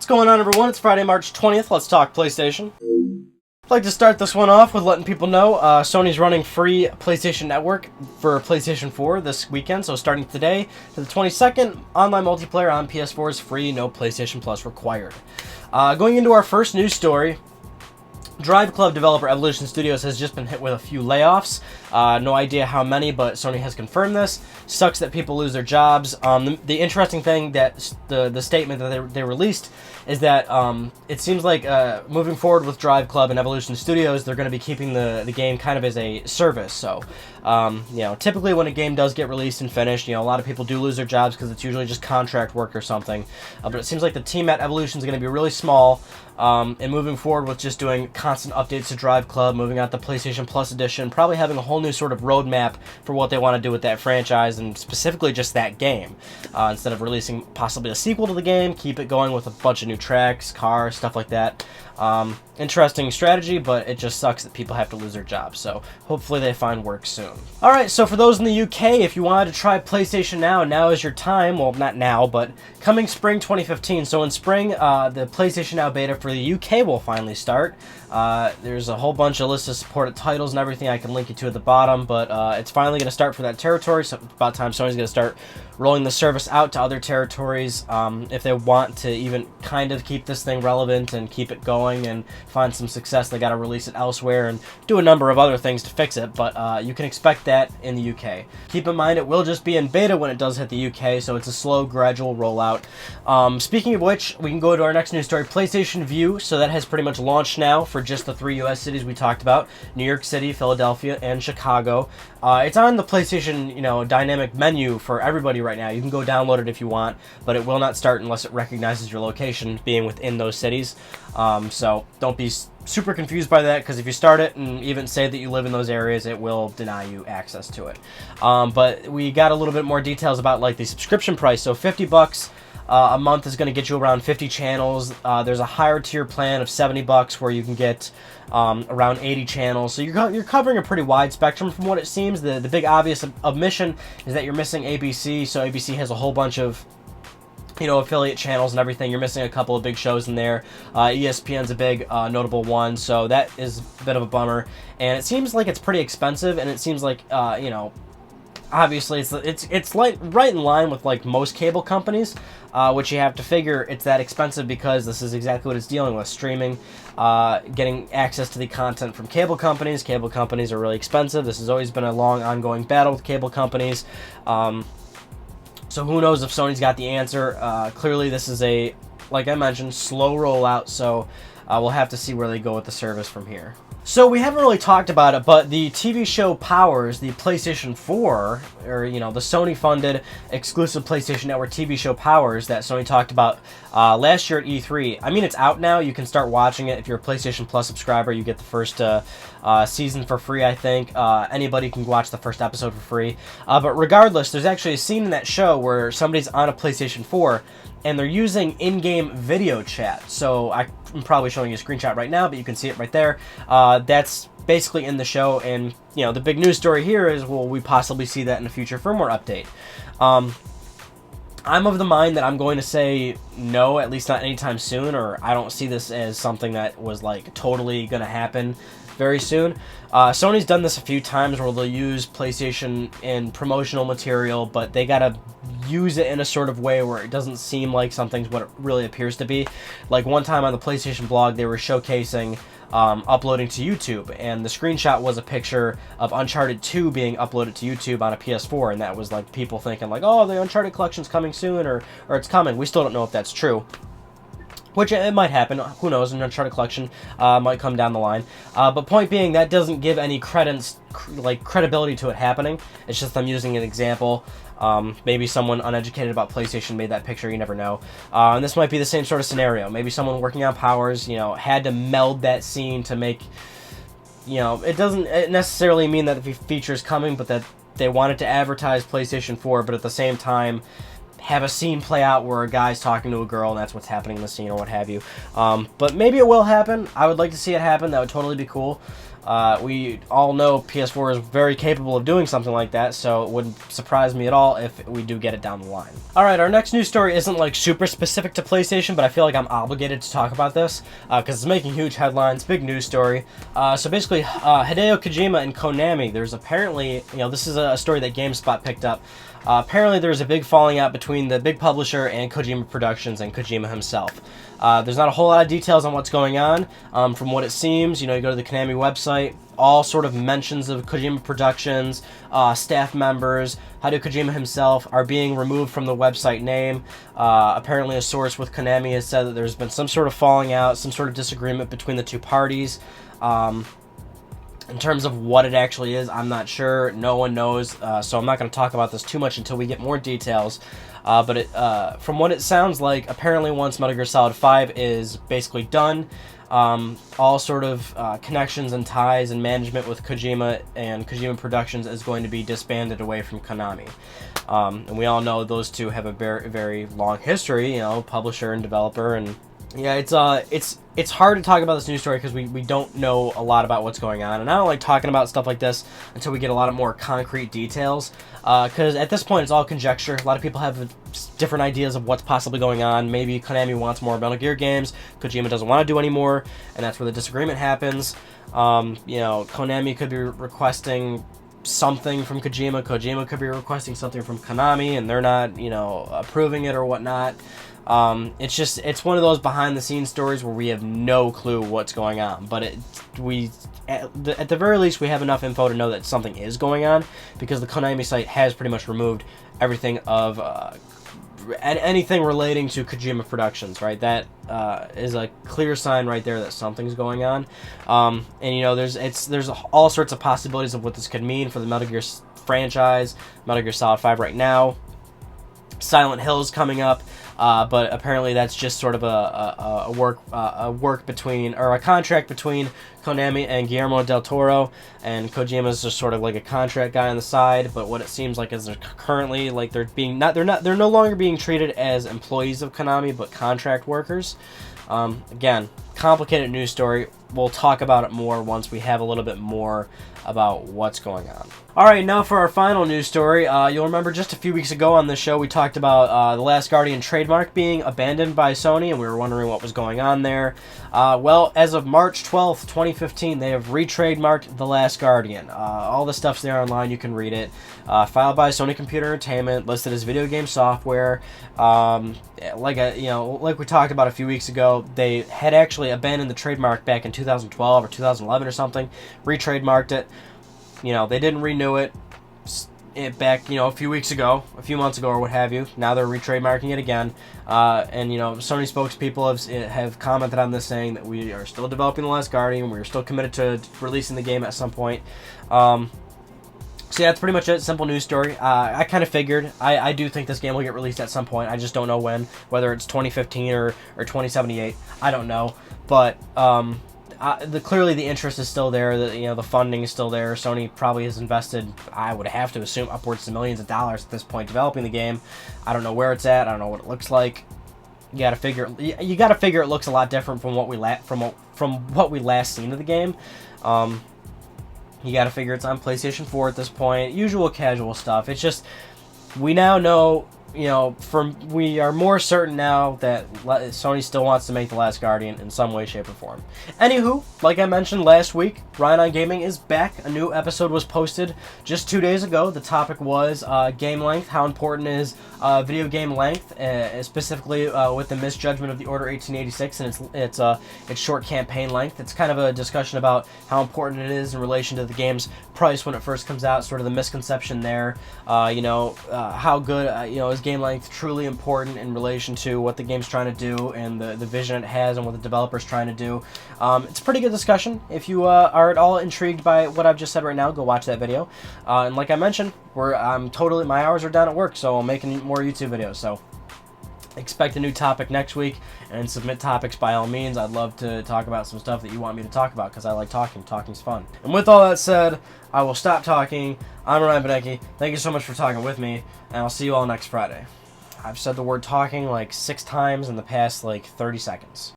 going on, everyone? It's Friday, March 20th. Let's talk PlayStation. I'd like to start this one off with letting people know Sony's running free PlayStation Network for PlayStation 4 this weekend, so starting today to the 22nd, online multiplayer on PS4 is free, no PlayStation Plus required. Going into our first news story, Drive Club developer Evolution Studios has just been hit with a few layoffs. No idea how many, but Sony has confirmed this. Sucks that people lose their jobs. The interesting thing that the statement that they released is that it seems like moving forward with Drive Club and Evolution Studios, they're going to be keeping the game kind of as a service. So, typically when a game does get released and finished, a lot of people do lose their jobs because it's usually just contract work or something. But it seems like the team at Evolution is going to be really small. And moving forward with just doing constant updates to Drive Club, moving out the PlayStation Plus edition, probably having a whole new sort of roadmap for what they want to do with that franchise, and specifically just that game. Instead of releasing possibly a sequel to the game, keep it going with a bunch of new tracks, cars, stuff like that. Interesting strategy, but it just sucks that people have to lose their jobs, so hopefully they find work soon. Alright, so for those in the UK, if you wanted to try PlayStation now is your time. Well, not now, but coming spring 2015. So in spring, the PlayStation Now beta for the UK will finally start. There's a whole bunch of lists of supported titles and everything I can link you to at the bottom, but it's finally going to start for that territory, so it's about time Sony's going to start rolling the service out to other territories. If they want to even kind of keep this thing relevant and keep it going and find some success, they got to release it elsewhere and do a number of other things to fix it, but you can expect that in the UK. Keep in mind it will just be in beta when it does hit the UK, so it's a slow, gradual rollout. Speaking of which, we can go to our next news story, PlayStation Vue. So that has pretty much launched now for just the 3 US cities we talked about, New York City, Philadelphia, and Chicago. It's on the PlayStation, dynamic menu for everybody right now. You can go download it if you want, but it will not start unless it recognizes your location being within those cities. So don't be super confused by that, because if you start it and even say that you live in those areas, it will deny you access to it. But we got a little bit more details about like the subscription price. So $50 a month is going to get you around 50 channels. There's a higher tier plan of $70 where you can get around 80 channels. So you're covering a pretty wide spectrum from what it seems. The big obvious omission is that you're missing ABC. So ABC has a whole bunch of affiliate channels and everything. You're missing a couple of big shows in there. ESPN's a big notable one, so that is a bit of a bummer. And it seems like it's pretty expensive, and it seems like obviously it's like right in line with like most cable companies, which you have to figure it's that expensive because this is exactly what it's dealing with: streaming, getting access to the content from cable companies. Cable companies are really expensive. This has always been a long ongoing battle with cable companies. So who knows if Sony's got the answer. Clearly this is a, like I mentioned, slow rollout, so we'll have to see where they go with the service from here. So we haven't really talked about it, but the TV show Powers, the PlayStation 4, or the Sony-funded exclusive PlayStation Network TV show Powers that Sony talked about last year at E3. I mean, it's out now. You can start watching it if you're a PlayStation Plus subscriber. You get the first season for free, I think. Anybody can watch the first episode for free. But regardless, there's actually a scene in that show where somebody's on a PlayStation 4 and they're using in-game video chat. So I'm probably showing you a screenshot right now, but you can see it right there. That's basically in the show, and the big news story here is, will we possibly see that in a future firmware update? I'm of the mind that I'm going to say no, at least not anytime soon, or I don't see this as something that was like totally going to happen very soon. Sony's done this a few times where they'll use PlayStation in promotional material, but they gotta use it in a sort of way where it doesn't seem like something's what it really appears to be. Like one time on the PlayStation blog, they were showcasing uploading to YouTube, and the screenshot was a picture of Uncharted 2 being uploaded to YouTube on a PS4, and that was like people thinking like, oh, the Uncharted collection's coming soon, or it's coming. We still don't know if that's true. Which it might happen, who knows, an Uncharted collection might come down the line. But point being, that doesn't give any credibility to it happening. It's just I'm using an example. Maybe someone uneducated about PlayStation made that picture, you never know. And this might be the same sort of scenario. Maybe someone working on Powers, had to meld that scene to make, it doesn't necessarily mean that the feature's coming, but that they wanted to advertise PlayStation 4, but at the same time, have a scene play out where a guy's talking to a girl and that's what's happening in the scene or what have you. But maybe it will happen. I would like to see it happen. That would totally be cool. We all know PS4 is very capable of doing something like that, so it wouldn't surprise me at all if we do get it down the line. Alright, our next news story isn't like super specific to PlayStation, but I feel like I'm obligated to talk about this because it's making huge headlines, big news story. So basically, Hideo Kojima and Konami, there's apparently, this is a story that GameSpot picked up. Apparently there's a big falling out between the big publisher and Kojima Productions and Kojima himself. There's not a whole lot of details on what's going on. From what it seems, you go to the Konami website, all sort of mentions of Kojima Productions, staff members, Hideo Kojima himself are being removed from the website name. Apparently a source with Konami has said that there's been some sort of falling out, some sort of disagreement between the two parties. In terms of what it actually is, I'm not sure. No one knows, so I'm not going to talk about this too much until we get more details. But from what it sounds like, apparently once Metal Gear Solid 5 is basically done, all sort of connections and ties and management with Kojima and Kojima Productions is going to be disbanded away from Konami. And we all know those two have a very, very long history, publisher and developer, and yeah, it's hard to talk about this news story because we don't know a lot about what's going on, and I don't like talking about stuff like this until we get a lot of more concrete details, because at this point it's all conjecture. A lot of people have different ideas of what's possibly going on. Maybe Konami wants more Metal Gear games, Kojima doesn't want to do any more, and that's where the disagreement happens. Konami could be requesting something from Kojima, Kojima could be requesting something from Konami, and they're not, approving it or whatnot. It's one of those behind the scenes stories where we have no clue what's going on, but at the very least we have enough info to know that something is going on, because the Konami site has pretty much removed everything of anything relating to Kojima Productions, right? That is a clear sign right there that something's going on. And there's all sorts of possibilities of what this could mean for the Metal Gear franchise, Metal Gear Solid 5 right now. Silent Hill's coming up. But apparently that's just sort of a work between, or a contract between Konami and Guillermo del Toro, and Kojima's just sort of like a contract guy on the side. But what it seems like is they're currently they're no longer being treated as employees of Konami, but contract workers. Again, complicated news story. We'll talk about it more once we have a little bit more about what's going on. Alright, now for our final news story. You'll remember just a few weeks ago on this show we talked about The Last Guardian trademark being abandoned by Sony, and we were wondering what was going on there. Well, as of March 12th, 2015, they have retrademarked The Last Guardian. All the stuff's there online, you can read it. Filed by Sony Computer Entertainment, listed as video game software. Like we talked about a few weeks ago, they had actually abandoned the trademark back in 2012 or 2011 or something, retrademarked it. They didn't renew it back, a few weeks ago, a few months ago or what have you. Now they're retrademarking it again. And Sony spokespeople have commented on this, saying that we are still developing The Last Guardian. We're still committed to releasing the game at some point. So yeah, that's pretty much it. Simple news story. I kind of figured. I do think this game will get released at some point. I just don't know when. Whether it's 2015 or 2078. I don't know. But clearly the interest is still there. The funding is still there. Sony probably has invested, I would have to assume, upwards to millions of dollars at this point developing the game. I don't know where it's at. I don't know what it looks like. You gotta figure it looks a lot different from what we last seen of the game. You gotta figure it's on PlayStation 4 at this point. Usual casual stuff. It's just, we now know, we are more certain now that Sony still wants to make The Last Guardian in some way, shape, or form. Anywho, like I mentioned last week, Ryan on Gaming is back. A new episode was posted just 2 days ago. The topic was game length. How important is video game length, specifically with the misjudgment of the Order 1886 and its short campaign length. It's kind of a discussion about how important it is in relation to the game's price when it first comes out, sort of the misconception there. How good, is game length truly important in relation to what the game's trying to do and the vision it has and what the developer's trying to do. It's a pretty good discussion. If you are at all intrigued by what I've just said right now, go watch that video. And like I mentioned, my hours are down at work, so I'm making more YouTube videos. So expect a new topic next week, and submit topics by all means. I'd love to talk about some stuff that you want me to talk about, because I like talking. Talking's fun. And with all that said, I will stop talking. I'm Ryan Benecki. Thank you so much for talking with me, and I'll see you all next Friday. I've said the word talking like 6 times in the past 30 seconds.